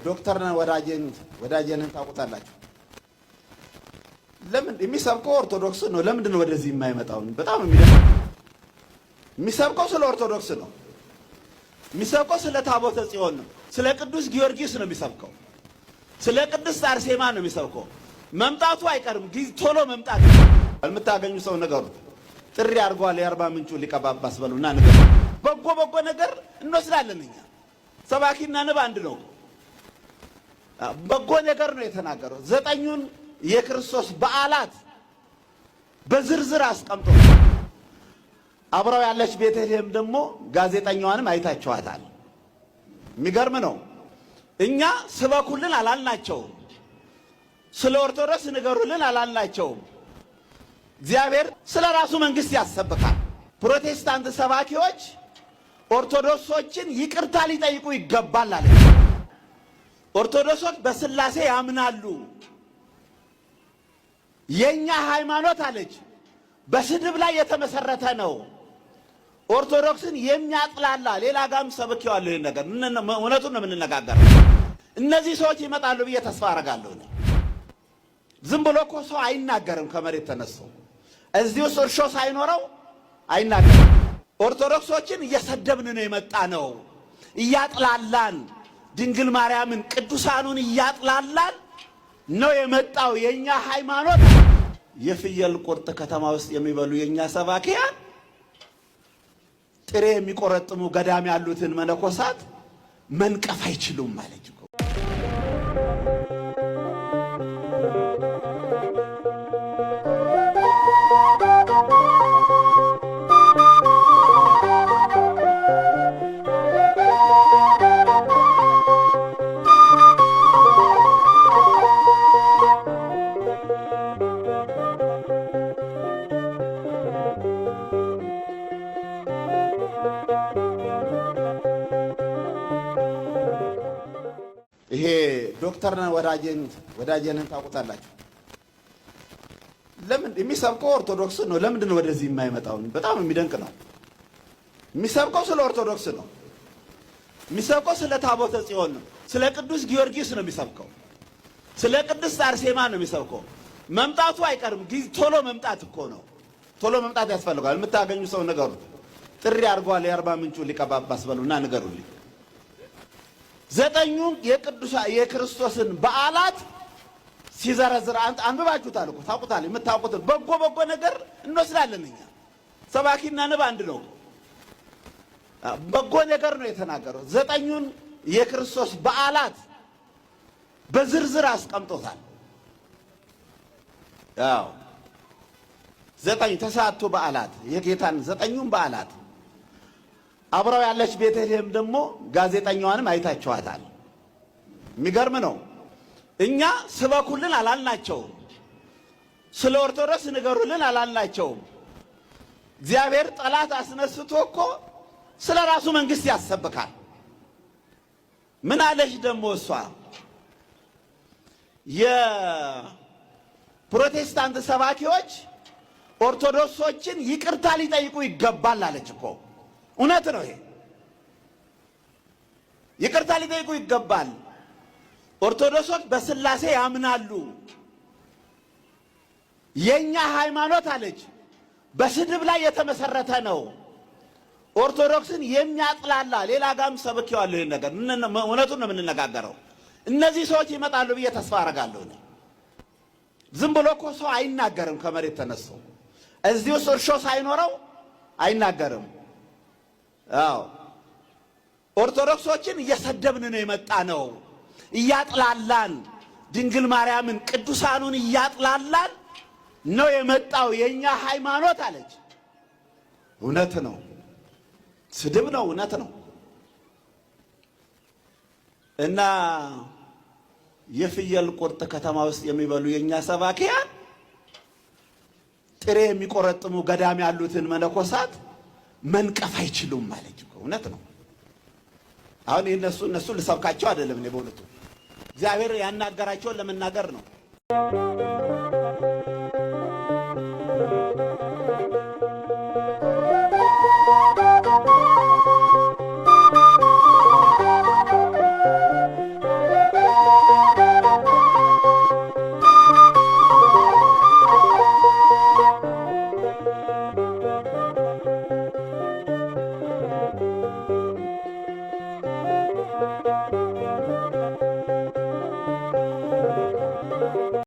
ዶክተር ወዳጄን ታውቁታላችሁ። ለምን የሚሰብከው ኦርቶዶክስ ነው? ለምንድን ነው ወደዚህ የማይመጣው? በጣም የሚሰብከው ስለ ኦርቶዶክስ ነው። የሚሰብከው ስለ ታቦተ ጽዮን ነው። ስለ ቅዱስ ጊዮርጊስ ነው የሚሰብከው። ስለ ቅድስት አርሴማ ነው የሚሰብከው። መምጣቱ አይቀርም፣ ቶሎ መምጣት። የምታገኙ ሰው ነገሩ ጥሪ አድርጓል። የአርባ ምንጩ ሊቀ ጳጳስ በሉና ነገር በጎ ነገር እንወስዳለን እኛ። ሰባኪና ንብ አንድ ነው። በጎ ነገር ነው የተናገረው። 9ኙን የክርስቶስ በዓላት በዝርዝር አስቀምጦ አብራው ያለች ቤተልሔም ደግሞ ጋዜጠኛዋንም አይታችኋታል። የሚገርም ነው። እኛ ስበኩልን አላልናቸውም፣ ስለ ኦርቶዶክስ ንገሩልን አላልናቸውም። እግዚአብሔር ስለ ራሱ መንግስት ያሰብካል። ፕሮቴስታንት ሰባኪዎች ኦርቶዶክሶችን ይቅርታ ሊጠይቁ ይገባል አለ። ኦርቶዶክሶች በስላሴ ያምናሉ። የኛ ሃይማኖት አለች በስድብ ላይ የተመሰረተ ነው። ኦርቶዶክስን የሚያጥላላ ሌላ ጋም ሰብኬዋለሁ። ይሄን ነገር እውነቱን ነው የምንነጋገረው። እነዚህ ሰዎች ይመጣሉ ብዬ ተስፋ አደርጋለሁ። ዝም ብሎ እኮ ሰው አይናገርም። ከመሬት ተነስቶ እዚህ ውስጥ እርሾ ሳይኖረው አይናገርም። ኦርቶዶክሶችን እየሰደብን ነው የመጣ ነው፣ እያጥላላን ድንግል ማርያምን ቅዱሳኑን እያጥላላን ነው የመጣው። የኛ ሃይማኖት የፍየል ቁርጥ ከተማ ውስጥ የሚበሉ የኛ ሰባኪያን ጥሬ የሚቆረጥሙ ገዳም ያሉትን መነኮሳት መንቀፍ አይችሉም ማለት ነው። ይሄ ዶክተር ወዳጄን ታውቁታላችሁ። ለምን የሚሰብከው ኦርቶዶክስ ነው? ለምንድን ነው ወደዚህ የማይመጣው? በጣም የሚደንቅ ነው። የሚሰብከው ስለ ኦርቶዶክስ ነው። የሚሰብከው ስለ ታቦተ ጽዮን ነው። ስለ ቅዱስ ጊዮርጊስ ነው የሚሰብከው። ስለ ቅድስት አርሴማ ነው የሚሰብከው። መምጣቱ አይቀርም፣ ቶሎ መምጣት እኮ ነው። ቶሎ መምጣት ያስፈልጋል። የምታገኙ ሰው ነገሩ ጥሪ አድርጓል። የአርባ ምንጩ ሊቀ ጳጳስ በሉና ንገሩልኝ። 9ኙን የክርስቶስን በዓላት ሲዘረዝር አንብባችሁታል እኮ ታውቁታል። የምታውቁትን በጎ ነገር እንወስዳለን እኛ። ሰባኪና ንብ አንድ ነው። በጎ ነገር ነው የተናገረው። 9ኙን የክርስቶስ በዓላት በዝርዝር አስቀምጦታል። ያው 9 ተሳቱ በዓላት የጌታን 9ኙን በዓላት አብራው ያለች ቤተልሔም ደግሞ ጋዜጠኛዋንም አይታችኋታል። የሚገርም ነው። እኛ ስበኩልን አላልናቸውም፣ ስለ ኦርቶዶክስ ንገሩልን አላልናቸውም። እግዚአብሔር ጠላት አስነስቶ እኮ ስለ ራሱ መንግስት ያሰብካል። ምን አለች ደግሞ እሷ? የፕሮቴስታንት ሰባኪዎች ኦርቶዶክሶችን ይቅርታ ሊጠይቁ ይገባል አለች እኮ። እውነት ነው። ይሄ ይቅርታ ሊጠይቁ ይገባል። ኦርቶዶክሶች በስላሴ ያምናሉ። የኛ ሃይማኖት አለች በስድብ ላይ የተመሰረተ ነው። ኦርቶዶክስን የሚያጥላላ ሌላ ጋም ሰብኬዋለሁ። ይሄን ነገር እውነቱን ነው የምንነጋገረው። እነዚህ ሰዎች ይመጣሉ ብዬ ተስፋ አደርጋለሁ። ዝም ብሎ እኮ ሰው አይናገርም። ከመሬት ተነስቶ እዚህ ውስጥ እርሾ ሳይኖረው አይናገርም። አዎ ኦርቶዶክሶችን እየሰደብን ነው የመጣ ነው፣ እያጥላላን ድንግል ማርያምን ቅዱሳኑን እያጥላላን ነው የመጣው። የኛ ሃይማኖት አለች። እውነት ነው፣ ስድብ ነው፣ እውነት ነው። እና የፍየል ቁርጥ ከተማ ውስጥ የሚበሉ የኛ ሰባኪያን ጥሬ የሚቆረጥሙ ገዳም ያሉትን መነኮሳት መንቀፍ አይችሉም ማለት ነው። እውነት ነው። አሁን እነሱ ልሰብካቸው አይደለም። እኔ በእውነቱ እግዚአብሔር ያናገራቸውን ለመናገር ነው።